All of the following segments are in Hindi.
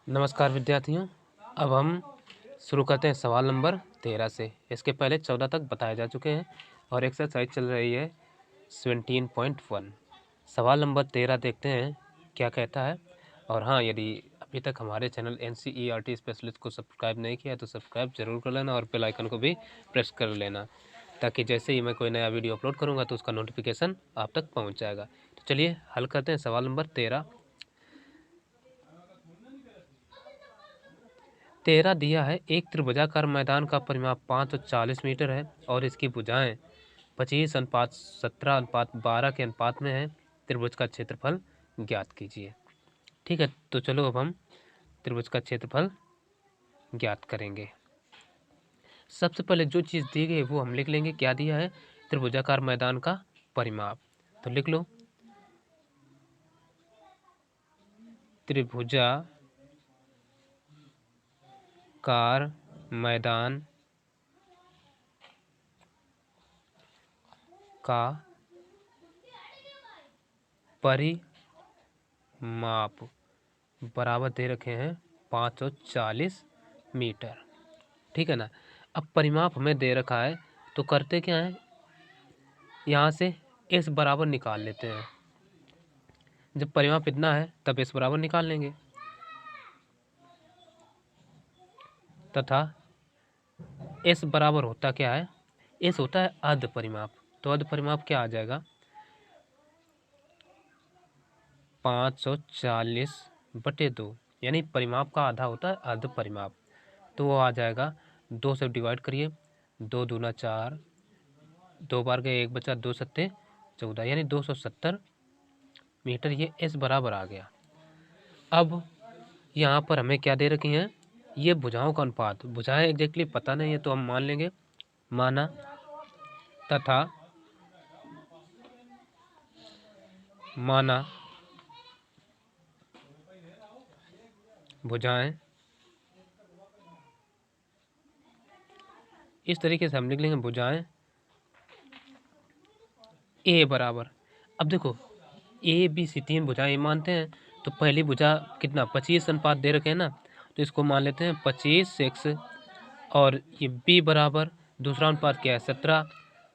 नमस्कार विद्यार्थियों। अब हम शुरू करते हैं सवाल नंबर 13 से। इसके पहले 14 तक बताए जा चुके हैं और एक्सरसाइज चल रही है 17.1। सवाल नंबर 13 देखते हैं क्या कहता है। और हाँ, यदि अभी तक हमारे चैनल NCERT स्पेशलिस्ट को सब्सक्राइब नहीं किया तो सब्सक्राइब जरूर कर लेना और बेल आइकन को भी प्रेस कर लेना, ताकि जैसे ही मैं कोई नया वीडियो अपलोड करूँगा तो उसका नोटिफिकेशन आप तक पहुँच जाएगा। तो चलिए हल करते हैं सवाल नंबर 13। 13 दिया है, एक त्रिभुजाकार मैदान का परिमाप 540 मीटर है और इसकी भुजाएं 25:17:12 के अनुपात में है। त्रिभुज का क्षेत्रफल ज्ञात कीजिए। ठीक है, तो चलो अब हम त्रिभुज का क्षेत्रफल ज्ञात करेंगे। सबसे पहले जो चीज़ दी गई है वो हम लिख लेंगे। क्या दिया है? त्रिभुजाकार मैदान का परिमाप। तो लिख लो, त्रिभुजाकार मैदान का परिमाप बराबर दे रखे हैं 540 मीटर। ठीक है ना। अब परिमाप हमें दे रखा है तो करते क्या है, यहाँ से s बराबर निकाल लेते हैं। जब परिमाप इतना है तब s बराबर निकाल लेंगे, तथा s बराबर होता क्या है? s होता है अर्ध परिमाप। तो अर्ध परिमाप क्या आ जाएगा? 540/2, यानी परिमाप का आधा होता है अर्ध परिमाप। तो वो आ जाएगा, 2 से डिवाइड करिए, 2 दूना 4, 2 बार गए 1 बचा, 2 सत्ते 14, यानी 270 मीटर। ये s बराबर आ गया। अब यहाँ पर हमें क्या दे रखी हैं? ये भुजाओं का अनुपात। भुजाएं एग्जैक्टली पता नहीं है तो हम मान लेंगे, माना, तथा माना भुजाएं। इस तरीके से हम लिख लेंगे भुजाएं a बराबर। अब देखो, a b c 3 भुजाएं मानते हैं तो पहली भुजा कितना 25 अनुपात दे रखे हैं ना, तो इसको मान लेते हैं 25x। और ये b बराबर दूसरा अनुपात क्या है? 17,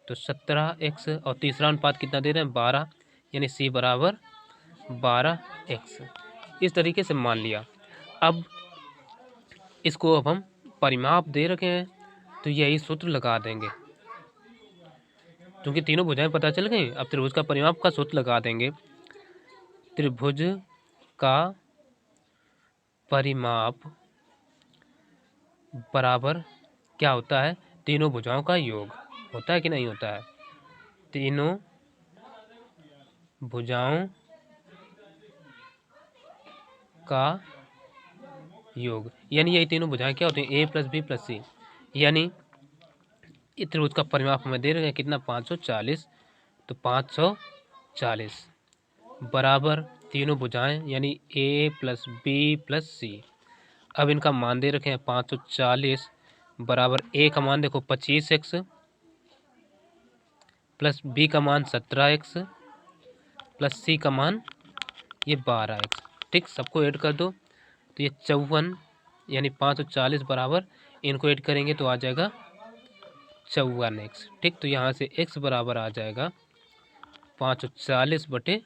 तो 17x। और तीसरा अनुपात कितना दे रहे हैं? 12, यानी c बराबर 12x। इस तरीके से मान लिया। अब इसको अब हम परिमाप दे रखे हैं तो यही सूत्र लगा देंगे, क्योंकि तीनों भुजाएं पता चल गई। अब त्रिभुज का परिमाप का सूत्र लगा देंगे। त्रिभुज का परिमाप बराबर क्या होता है? तीनों भुजाओं का योग। होता है कि नहीं होता है? तीनों भुजाओं का योग, यानी यही तीनों भुजाएं क्या होती हैं? a + b + c। यानी त्रिभुज का परिमाप हमें दे रहे हैं कितना? 540। तो 540 बराबर तीनों भुजाएं, यानी a + b + c। अब इनका मान दे रखे हैं 540 बराबर a का मान देखो 25x प्लस b का मान 17x प्लस c का मान ये 12x। ठीक, सबको ऐड कर दो तो ये 54, यानी 540 बराबर इनको ऐड करेंगे तो आ जाएगा 54x। ठीक, तो यहाँ से x बराबर आ जाएगा 540/54।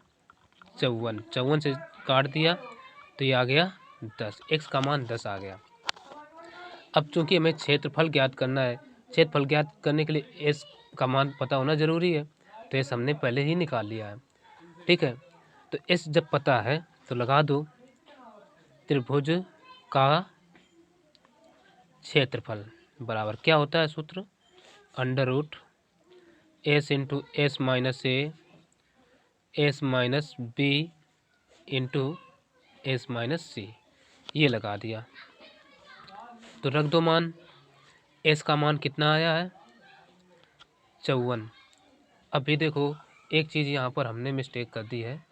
54 से काट दिया तो ये आ गया 10। x का मान 10 आ गया। अब चूंकि हमें क्षेत्रफल ज्ञात करना है, क्षेत्रफल ज्ञात करने के लिए s का मान पता होना जरूरी है, तो s हमने पहले ही निकाल लिया है। ठीक है, तो s जब पता है तो लगा दो, त्रिभुज का क्षेत्रफल बराबर क्या होता है सूत्र? √s × s - a s - b × s - c। ये लगा दिया तो रख दो मान। s का मान कितना आया है? 54। अभी देखो, एक चीज़ यहाँ पर हमने मिस्टेक कर दी है।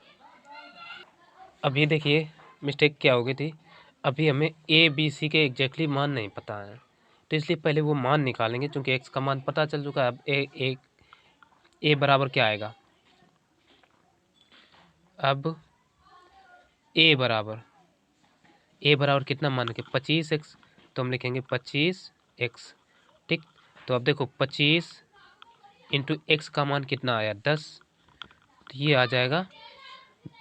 अभी देखिए मिस्टेक क्या हो गई थी। अभी हमें a b c के एग्जैक्टली मान नहीं पता है, तो इसलिए पहले वो मान निकालेंगे। क्योंकि x का मान पता चल चुका है। अब a बराबर क्या आएगा? अब a बराबर ए बराबर कितना मान के 25x, तो हम लिखेंगे 25x। ठीक, तो अब देखो 25 इंटू एक्स का मान कितना आया 10, तो ये आ जाएगा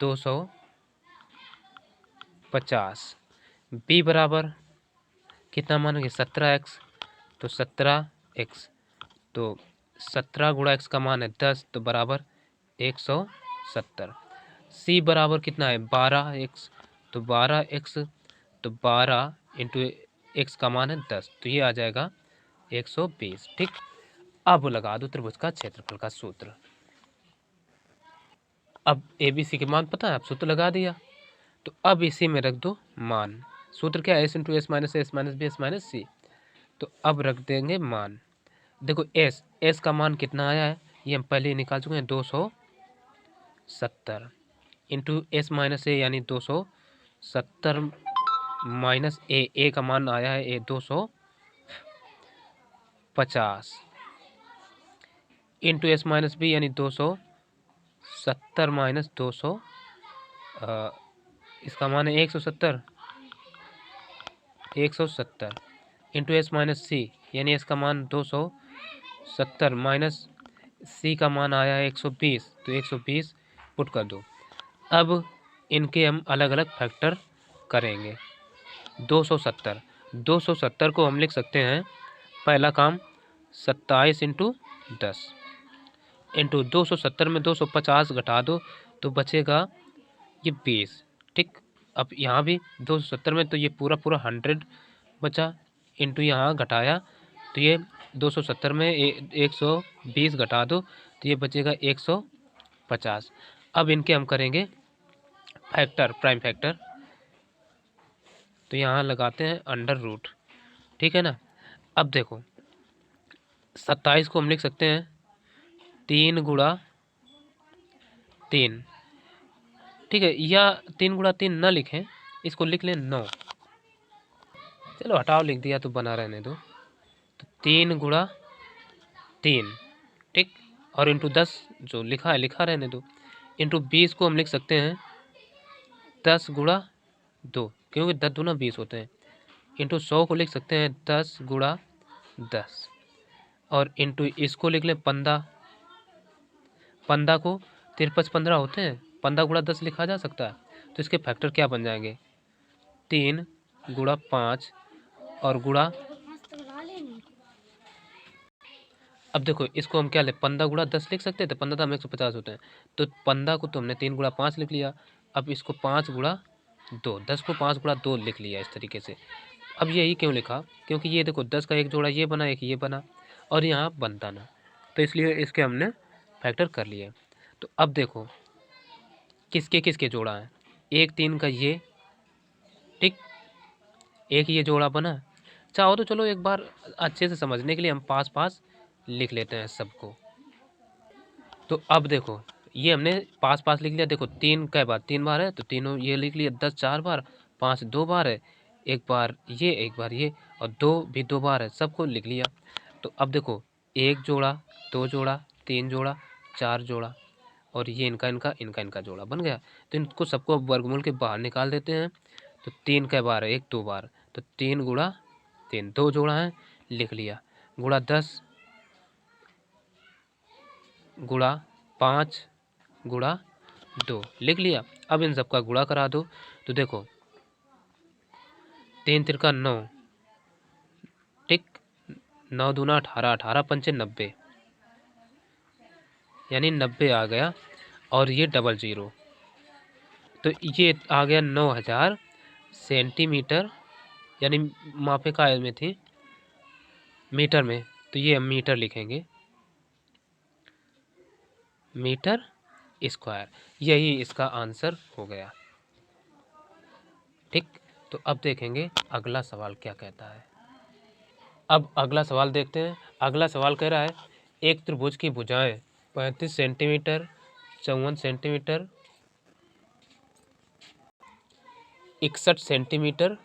250। बी बराबर कितना मानेंगे 17x, तो 17x, तो 17 गुणा x का मान है 10, तो बराबर 170। सी बराबर कितना है 12x, तो 12x, तो 12 इंटू एक्स का मान है 10, तो ये आ जाएगा 120। ठीक, अब लगा दो त्रिभुज का क्षेत्रफल का सूत्र। अब ए बी सी के मान पता है, आप सूत्र लगा दिया, तो अब इसी में रख दो मान। सूत्र क्या है, S into S minus B S minus C. तो अब रख देंगे मान। देखो एस का मान कितना आया है, ये हम पहले ही निकाल चुके हैं 270 इंटू एस माइनस ए यानी 270 माइनस ए का मान आया है 250 इंटू एस माइनस बी यानी 270 माइनस 200, इसका मान है 170 इंटू एस माइनस सी यानी इसका मान 270 माइनस सी का मान आया है 120, तो 120 पुट कर दो। अब इनके हम अलग अलग फैक्टर करेंगे। 270 को हम लिख सकते हैं, पहला काम 27 इंटू 10 इंटू 270 में 250 घटा दो तो बचेगा ये 20। ठीक, अब यहाँ भी 270 में तो ये पूरा 100 बचा, इंटू यहाँ घटाया तो ये 270 में 120 घटा दो तो ये बचेगा 150। अब इनके हम करेंगे फैक्टर, प्राइम फैक्टर, तो यहाँ लगाते हैं अंडर रूट। ठीक है ना। अब देखो 27 को हम लिख सकते हैं 3 गुणा 3। ठीक है, या 3 गुणा 3 न लिखें, इसको लिख लें 9। चलो हटाओ, लिख दिया तो बना रहने दो। तो 3 गुणा 3, ठीक, और इंटू 10 जो लिखा है लिखा रहने दो। इंटू 20 को हम लिख सकते हैं 10 गुणा 2, क्योंकि 10 दूना 20 होते हैं। इंटू 100 को लिख सकते हैं 10 गुणा 10, और इंटू इसको लिख लें 15। 15 को 53 15 होते हैं, 15 गुणा 10 लिखा जा सकता है। तो इसके फैक्टर क्या बन जाएंगे, 3 गुणा 5 और गुणा, अब देखो इसको हम क्या ले 15 गुणा 10 लिख सकते हैं, तो 15 हम 150 होते हैं, तो 15 को तो हमने 3 गुणा 5 लिख लिया। अब इसको 5 गुणा 2, 10 को 5 गुणा 2 लिख लिया इस तरीके से। अब यही क्यों लिखा, क्योंकि ये देखो 10 का एक जोड़ा ये बना, एक ये बना, और यहाँ बनता ना, तो इसलिए इसके हमने फैक्टर कर लिए। तो अब देखो किसके किसके जोड़ा है, 1 3 का ये, ठीक, एक ये जोड़ा बना। चाहो तो चलो एक बार अच्छे से समझने के लिए हम पास पास लिख लेते हैं सबको। तो अब देखो ये हमने पास पास लिख लिया। देखो 3 कै बार 3 बार है, तो तीनों ये लिख लिया। 10 4 बार, 5 2 बार है, एक बार ये एक बार ये, और 2 भी 2 बार है, सबको लिख लिया। तो अब देखो 1 जोड़ा 2 जोड़ा 3 जोड़ा 4 जोड़ा, और ये इनका जोड़ा बन गया। तो इनको सबको वर्गमूल के बाहर निकाल देते हैं। तो 3 कै बार है, 1 2 बार, तो 3 गुणा 3, 2 जोड़ा है लिख लिया, गुणा 10 गुणा 5 गुणा 2 लिख लिया। अब इन सबका गुणा करा दो, तो देखो 3 तिरका 9, ठीक, 9 दूना 18, 18 पंचे 90, यानी 90 आ गया। और ये डबल जीरो, तो ये आ गया 9000 सेंटीमीटर, यानी मापे काय में थी मीटर में, तो ये हम मीटर लिखेंगे, मीटर स्क्वायर। यही इसका आंसर हो गया। ठीक, तो अब देखेंगे अगला सवाल क्या कहता है। अब अगला सवाल देखते हैं। अगला सवाल कह रहा है एक त्रिभुज की भुजाएं 35 सेंटीमीटर, 54 सेंटीमीटर, 61 सेंटीमीटर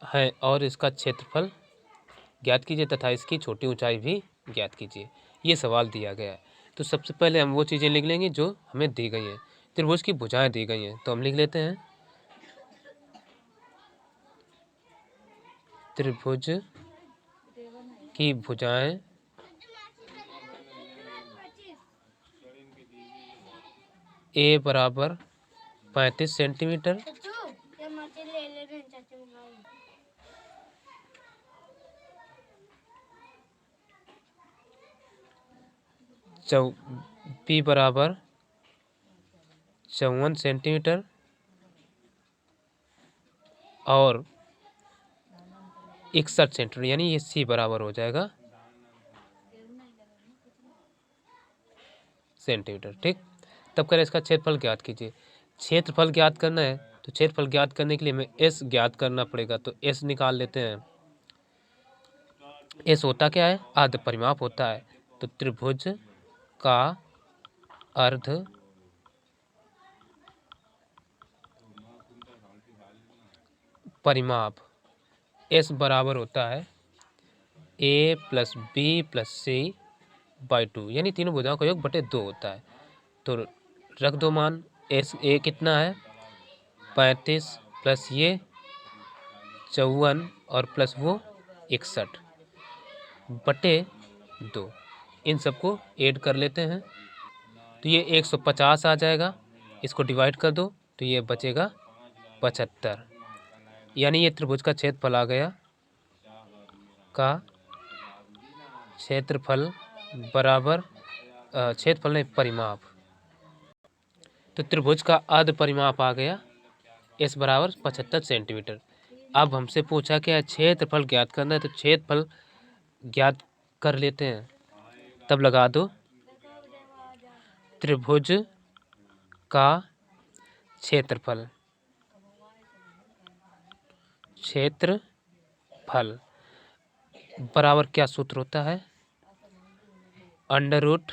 है, और इसका क्षेत्रफल ज्ञात कीजिए तथा इसकी छोटी ऊंचाई भी ज्ञात कीजिए। ये सवाल दिया गया है। तो सबसे पहले हम वो चीज़ें लिख लेंगे जो हमें दी गई हैं। त्रिभुज की भुजाएं दी गई हैं, तो हम लिख लेते हैं त्रिभुज की भुजाएं ए बराबर 35 सेंटीमीटर बी बराबर 54 सेंटीमीटर और 61 सेंटीमीटर, यानी ये सी बराबर हो जाएगा सेंटीमीटर। ठीक, तब करें इसका क्षेत्रफल ज्ञात कीजिए। क्षेत्रफल ज्ञात करना है तो क्षेत्रफल ज्ञात करने के लिए हमें एस ज्ञात करना पड़ेगा, तो एस निकाल लेते हैं। एस होता क्या है? अर्ध परिमाप होता है। तो त्रिभुज का अर्ध परिमाप एस बराबर होता है A plus B plus C by 2, यानी तीनों भुजाओं का योग बटे 2 होता है। तो रख दो मान। एस ए कितना है? 35 प्लस ये 54 और प्लस वो 61 बटे 2। इन सबको ऐड कर लेते हैं तो ये 150 आ जाएगा। इसको डिवाइड कर दो तो ये बचेगा 75, यानी ये त्रिभुज का क्षेत्रफल आ गया। का क्षेत्रफल बराबर क्षेत्रफल नहीं, परिमाप। तो त्रिभुज का अर्ध परिमाप आ गया एस बराबर 75 सेंटीमीटर। अब हमसे पूछा क्या है? क्षेत्रफल ज्ञात करना है, तो क्षेत्रफल ज्ञात कर लेते हैं। तब लगा दो त्रिभुज का क्षेत्रफल बराबर क्या सूत्र होता है? Under root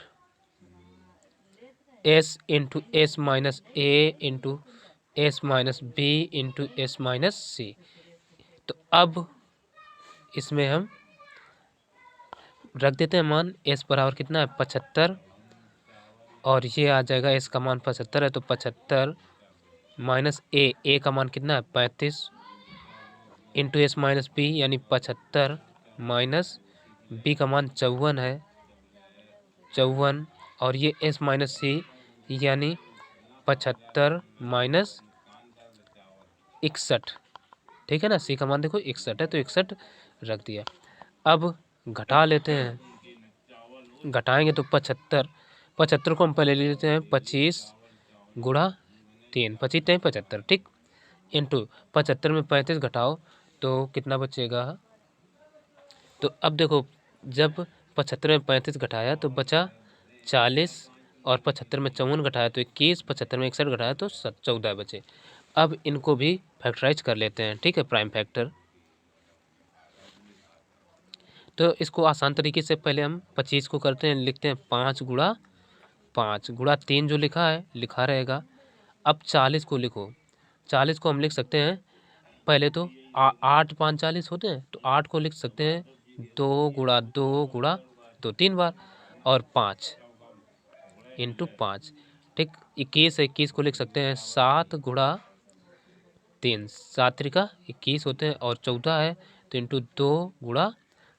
S into S minus A into S minus B into S minus C. तो अब इसमें हम रख देते हैं मान। एस बराबर कितना है? 75, और ये आ जाएगा एस का मान 75 है, तो 75 माइनस ए का मान कितना है? 35 इंटू एस माइनस बी, यानी 75 माइनस बी का मान 54 है, 54, और ये एस माइनस सी यानी 75 माइनस 61। ठीक है ना, सी का मान देखो 61 है, तो 61 रख दिया। अब घटा लेते हैं। घटाएंगे तो 75 को हम पहले ले लेते हैं 25 गुणा 3, 25 3 75, ठीक, इंटू 75 में 35 घटाओ तो कितना बचेगा? तो अब देखो, जब 75 में 35 घटाया तो बचा 40, और 75 में 54 घटाया तो 21, 75 में 61 घटाया तो 14 बचे। अब इनको भी फैक्टराइज कर लेते हैं। ठीक है, प्राइम फैक्टर। तो इसको आसान तरीके से पहले हम 25 को करते हैं, लिखते हैं 5 गुणा 5 गुणा 3 जो लिखा है लिखा रहेगा। अब 40 को लिखो। 40 को हम लिख सकते हैं पहले तो 8 5 40 होते हैं, तो 8 को लिख सकते हैं 2 गुणा 2 गुणा 2 3 बार, और 5 इंटू 5। ठीक, 21 को लिख सकते हैं 7 गुणा 3, 7 त्रिका 21 होते हैं, और 14 है तो इंटू 2 गुणा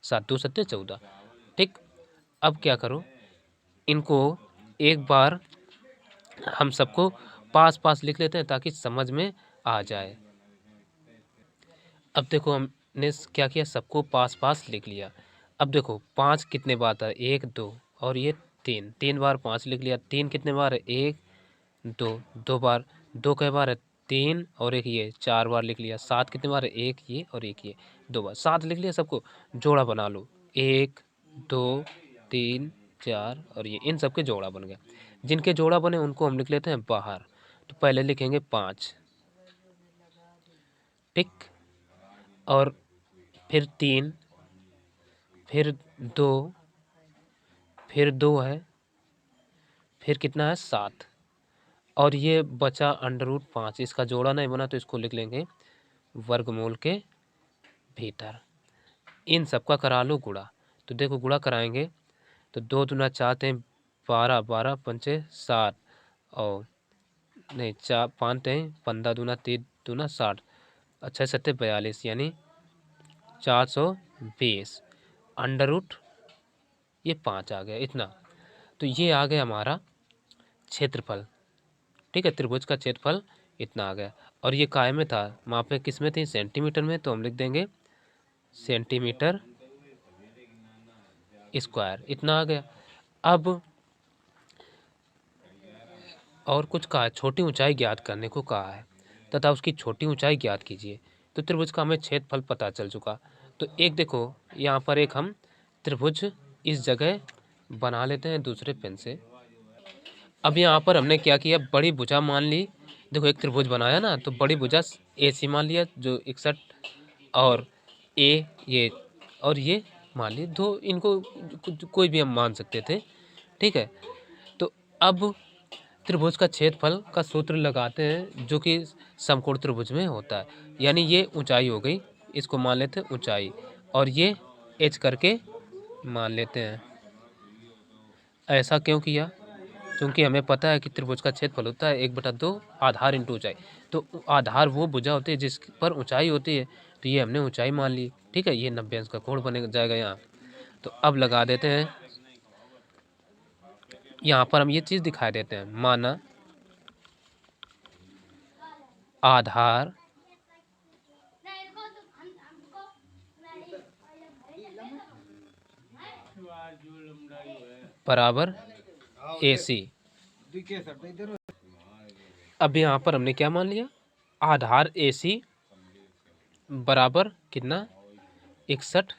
7, 2 सत्ते 14। ठीक, अब क्या करो, इनको एक बार हम सबको पास पास लिख लेते हैं ताकि समझ में आ जाए। अब देखो हमने क्या किया, सबको पास पास लिख लिया। अब देखो 5 कितने बार था? 1 2, और ये 3, 3 बार 5 लिख लिया। 3 कितने बार है? 1 2, 2 बार। 2 कई बार है? 3, और एक ये 4 बार लिख लिया। 7 कितने बार है? 1 ये और 1 ये, 2 बार। 7 लिख लिया, सबको जोड़ा बना लो। 1 2 3 4 और ये, इन सबके जोड़ा बन गया। जिनके जोड़ा बने उनको हम लिख लेते हैं बाहर। तो पहले लिखेंगे 5, टिक, और फिर 3, फिर 2, फिर 2 है, फिर कितना है? 7, और ये बचा अंडर रूट 5। इसका जोड़ा नहीं बना तो इसको लिख लेंगे वर्गमूल के भीतर। इन सबका करा लो गुणा। तो देखो गुणा कराएंगे तो 2 दूना 4 थे 12, 12 पंचे 7, और नहीं 4 5 थे 15 दूना 3 दूना 60, अच्छा 7 42, यानी 420 अंडर रूट ये 5 आ गया इतना। तो ये आ गया हमारा क्षेत्रफल। ठीक है, त्रिभुज का क्षेत्रफल इतना आ गया। और ये काय में था, मापे किस में थी, सेंटीमीटर में, तो हम लिख देंगे सेंटीमीटर स्क्वायर इतना आ गया। अब और कुछ कहा है, छोटी ऊंचाई ज्ञात करने को कहा है तथा उसकी छोटी ऊंचाई ज्ञात कीजिए। तो त्रिभुज का हमें क्षेत्रफल पता चल चुका। तो एक देखो यहाँ पर एक हम त्रिभुज इस जगह बना लेते हैं दूसरे पेन से। अब यहाँ पर हमने क्या किया, बड़ी भुजा मान ली। देखो एक त्रिभुज बनाया ना, तो बड़ी भुजा ए सी मान लिया जो 61 और ए ये और ये मान ली दो, इनको कोई भी हम मान सकते थे। ठीक है, तो अब त्रिभुज का क्षेत्रफल का सूत्र लगाते हैं जो कि समकोण त्रिभुज में होता है। यानी ये ऊंचाई हो गई, इसको मान लेते हैं ऊंचाई, और ये एच करके मान लेते हैं। ऐसा क्यों किया, क्योंकि हमें पता है कि त्रिभुज का क्षेत्रफल होता है 1/2 आधार इंटू ऊंचाई। तो आधार वो भुजा होती है जिस पर ऊंचाई होती है, तो ये हमने ऊंचाई मान ली। ठीक है, ये 90 अंश का कोण बने जाएगा यहाँ। तो अब लगा देते हैं, यहाँ पर हम ये चीज़ दिखा देते हैं, माना आधार बराबर AC। अब यहाँ पर हमने क्या मान लिया, आधार AC बराबर कितना 61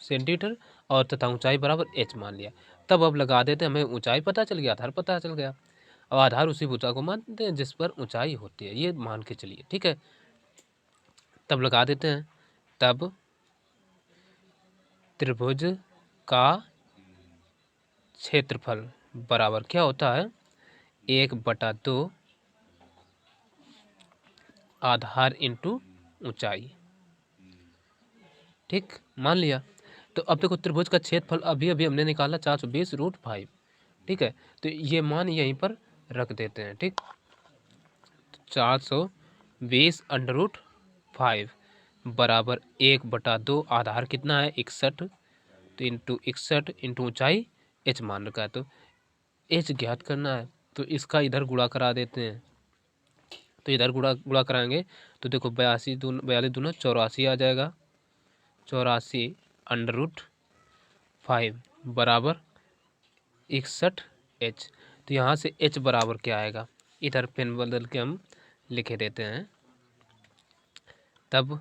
सेंटीमीटर और तथा ऊंचाई बराबर h मान लिया। तब अब लगा देते हैं, हमें ऊंचाई पता चल गया, आधार पता चल गया। अब आधार उसी भुजा को मानते हैं जिस पर ऊंचाई होती है, ये मान के चलिए। ठीक है, तब लगा देते हैं, तब त्रिभुज का क्षेत्रफल बराबर क्या होता है, 1/2 आधार इंटू ऊंचाई। ठीक, मान लिया। तो अब देखो त्रिभुज का क्षेत्रफल अभी अभी हमने निकाला 420√5। ठीक है, तो ये मान यहीं पर रख देते हैं। ठीक, 420√5 बराबर 1/2 आधार कितना है 61, तो इंटू 61 इंटू ऊंचाई h मान रखा है, तो h ज्ञात करना है। तो इसका इधर गुणा करा देते हैं, तो इधर गुणा कराएंगे तो देखो 42 दूना 84 आ जाएगा। 84√5 बराबर 61h। तो यहाँ से h बराबर क्या आएगा, इधर पेन बदल के हम लिखे देते हैं। तब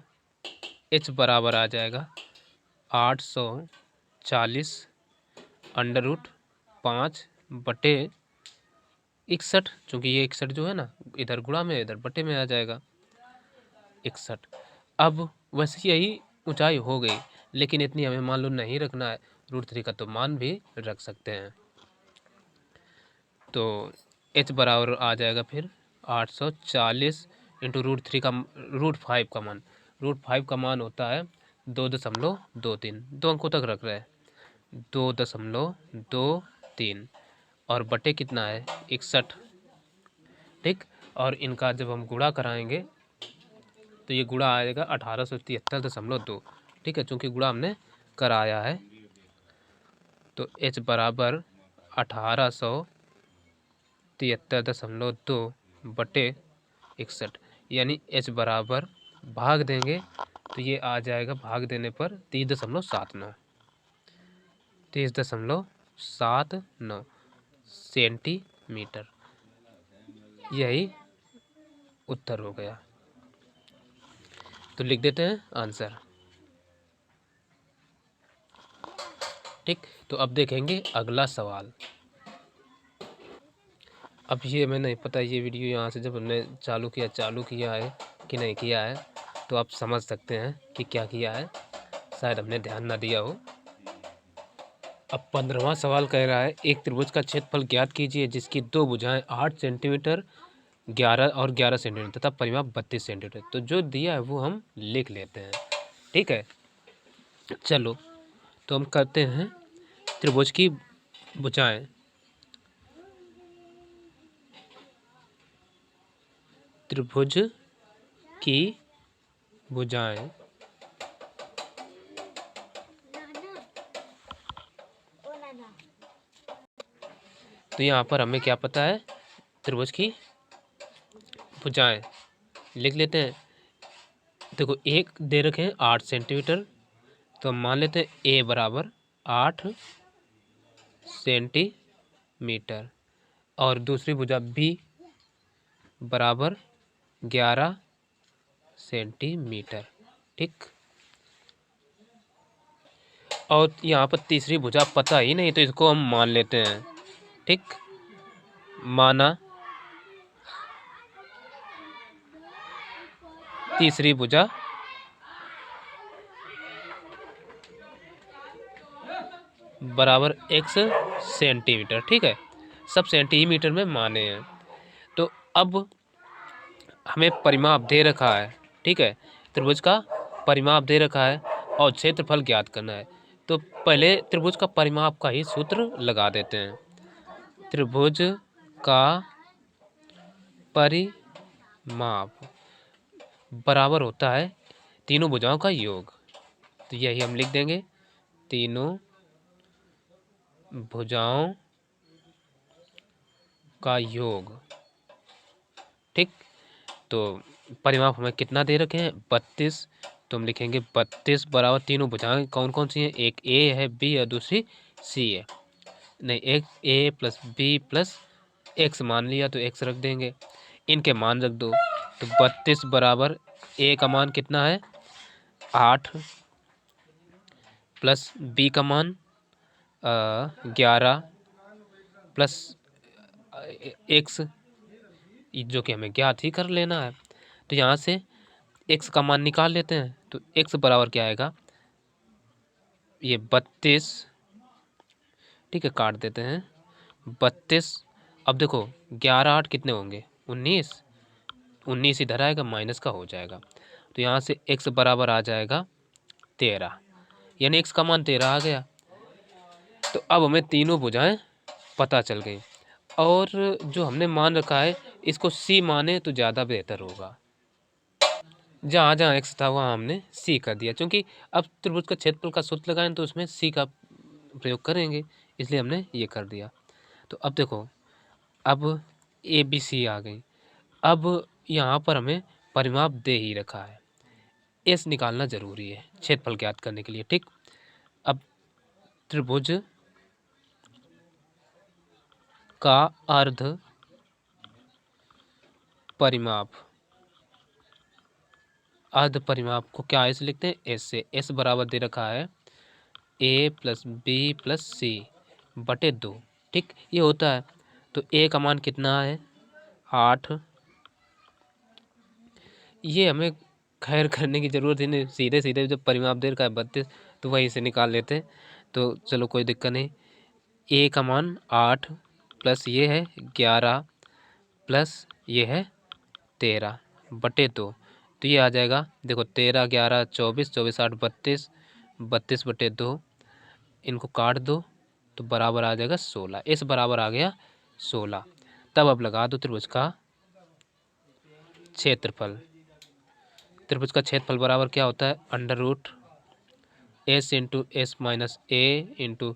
h बराबर आ जाएगा 840√5/61, चूँकि ये 61 जो है ना इधर गुणा में इधर बटे में आ जाएगा 61। अब वैसे यही ऊंचाई हो गई, लेकिन इतनी हमें मान लो नहीं रखना है, √3 का तो मान भी रख सकते हैं। तो h बराबर आ जाएगा फिर 840 इंटू √3 का √5 का मान, √5 का मान होता है 2.23, 2 अंकों तक रख रहे हैं 2.23 और बटे कितना है 61। ठीक, और इनका जब हम गुणा कराएंगे तो ये गुणा आएगा 1873.2। ठीक है, चूँकि गुणा हमने कराया है, तो h बराबर 1873.2 बटे 61, यानी h बराबर भाग देंगे तो ये आ जाएगा, भाग देने पर 30.79 सेंटीमीटर। यही उत्तर हो गया। तो लिख देते हैं आंसर। ठीक, तो अब देखेंगे अगला सवाल। अब ये हमें नहीं पता ये वीडियो यहाँ से जब हमने चालू किया है कि नहीं किया है, तो आप समझ सकते हैं कि क्या किया है, शायद हमने ध्यान ना दिया हो। अब 15वां सवाल कह रहा है, एक त्रिभुज का क्षेत्रफल ज्ञात कीजिए जिसकी दो भुजाएं 8 सेंटीमीटर 11 और 11 सेंटीमीटर तथा परिमाप 32 सेंटीमीटर। तो जो दिया है वो हम लिख लेते हैं। ठीक है, चलो तो हम करते हैं त्रिभुज की भुजाएं। त्रिभुज की भुजाएं तो यहाँ पर हमें क्या पता है, त्रिभुज की भुजाएं लिख लेते हैं। देखो एक दे रखे हैं 8 सेंटीमीटर, तो हम मान लेते हैं ए बराबर 8 सेंटीमीटर और दूसरी भुजा बी बराबर 11 सेंटीमीटर। ठीक, और यहाँ पर तीसरी भुजा पता ही नहीं, तो इसको हम मान लेते हैं। ठीक, माना तीसरी भुजा बराबर x सेंटीमीटर। ठीक है, सब सेंटीमीटर में माने हैं। तो अब हमें परिमाप दे रखा है। ठीक है, त्रिभुज का परिमाप दे रखा है और क्षेत्रफल ज्ञात करना है। तो पहले त्रिभुज का परिमाप का ही सूत्र लगा देते हैं। त्रिभुज का परिमाप बराबर होता है तीनों भुजाओं का योग। तो यही हम लिख देंगे, तीनों भुजाओं का योग। ठीक, तो परिमाप हमें कितना दे रखे हैं, 32। तो हम लिखेंगे 32 बराबर तीनों भुजाएं कौन कौन सी हैं, एक ए है, बी है, दूसरी सी है। नहीं, एक ए प्लस बी प्लस एक्स मान लिया तो एक्स रख देंगे, इनके मान रख दो। तो 32 बराबर ए का मान कितना है 8 प्लस बी का मान 11 प्लस एक्स, जो कि हमें ज्ञात ही कर लेना है। तो यहाँ से एक्स का मान निकाल लेते हैं। तो एक्स बराबर क्या आएगा, ये 32। ठीक है, काट देते हैं 32। अब देखो 11 8 कितने होंगे 19, 19 इधर आएगा, माइनस का हो जाएगा। तो यहाँ से एक्स बराबर आ जाएगा 13, यानी एक्स का मान 13 आ गया। तो अब हमें तीनों भुजाएं पता चल गई, और जो हमने मान रखा है इसको सी माने तो ज़्यादा बेहतर होगा। जहाँ जहाँ एक्स था वहाँ हमने सी कर दिया, क्योंकि अब त्रिभुज का क्षेत्रफल का सूत्र लगाएं तो उसमें सी का प्रयोग करेंगे, इसलिए हमने ये कर दिया। तो अब देखो, अब ए बी सी आ गई। अब यहाँ पर हमें परिमाप दे ही रखा है, एस निकालना जरूरी है क्षेत्रफल ज्ञात करने के लिए। ठीक, अब त्रिभुज का अर्ध परिमाप, अर्ध परिमाप को क्या ऐसे लिखते हैं, एस से। एस बराबर दे रखा है ए प्लस बी प्लस सी बटे 2। ठीक, ये होता है। तो ए का मान कितना है 8, ये हमें खैर करने की ज़रूरत ही नहीं, सीधे सीधे जब परिमाप दे रखा है 32 तो वहीं से निकाल लेते हैं। तो चलो कोई दिक्कत नहीं। ए का मान 8 प्लस ये है 11 प्लस ये है 13 बटे 2। तो ये आ जाएगा, देखो 13 11 24, 24 8 32, 32 बटे 2, इनको काट दो तो बराबर आ जाएगा 16। इस बराबर आ गया 16। तब अब लगा दो त्रिभुज का क्षेत्रफल। त्रिभुज का क्षेत्रफल बराबर क्या होता है, under root S into S minus A into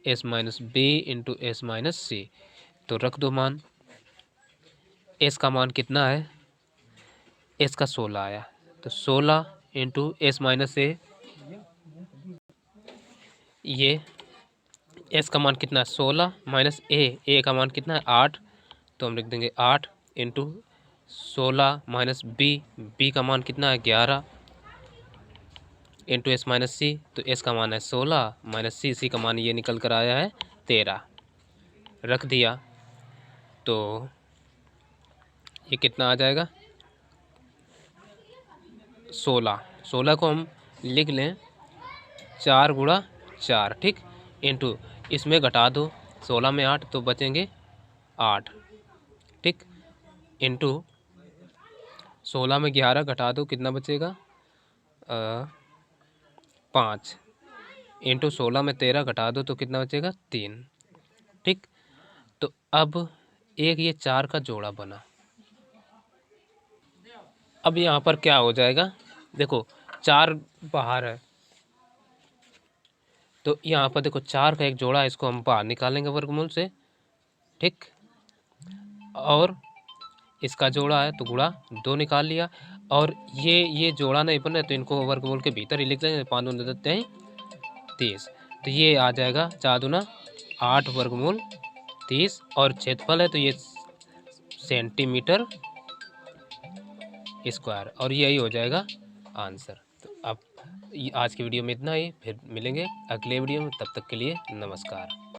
S minus B into S minus C. तो रख दो मान, एस का मान कितना है, एस का 16 आया, तो 16 इंटू एस माइनस ए, ये एस का मान कितना है 16 माइनस ए का मान कितना है 8, तो हम लिख देंगे 8 इंटू 16 माइनस बी का मान कितना है 11 इंटू एस माइनस सी। तो एस का मान है 16 माइनस सी का मान ये निकल कर आया है 13, रख दिया। तो ये कितना आ जाएगा 16, 16 को हम लिख लें 4 गुणा 4। ठीक, इंटू इसमें घटा दो 16 में 8 तो बचेंगे 8। ठीक, इंटू 16 में 11 घटा दो कितना बचेगा 5, इंटू 16 में 13 घटा दो तो कितना बचेगा 3। ठीक, तो अब एक ये 4 का जोड़ा बना। अब यहाँ पर क्या हो जाएगा, देखो 4 बाहर है, तो यहाँ पर देखो 4 का एक जोड़ा, इसको हम बाहर निकालेंगे वर्गमूल से। ठीक। और इसका जोड़ा है तो गुणा 2 निकाल लिया। और ये जोड़ा नहीं बन रहा है तो इनको वर्गमूल के भीतर ही लिख देंगे। 5 दूनी देते हैं 30, तो ये आ जाएगा 4 दूना 8 वर्गमूल 30। और क्षेत्रफल है तो ये सेंटीमीटर स्क्वायर, और यही हो जाएगा आंसर। तो अब आज की वीडियो में इतना ही, फिर मिलेंगे अगले वीडियो में, तब तक के लिए नमस्कार।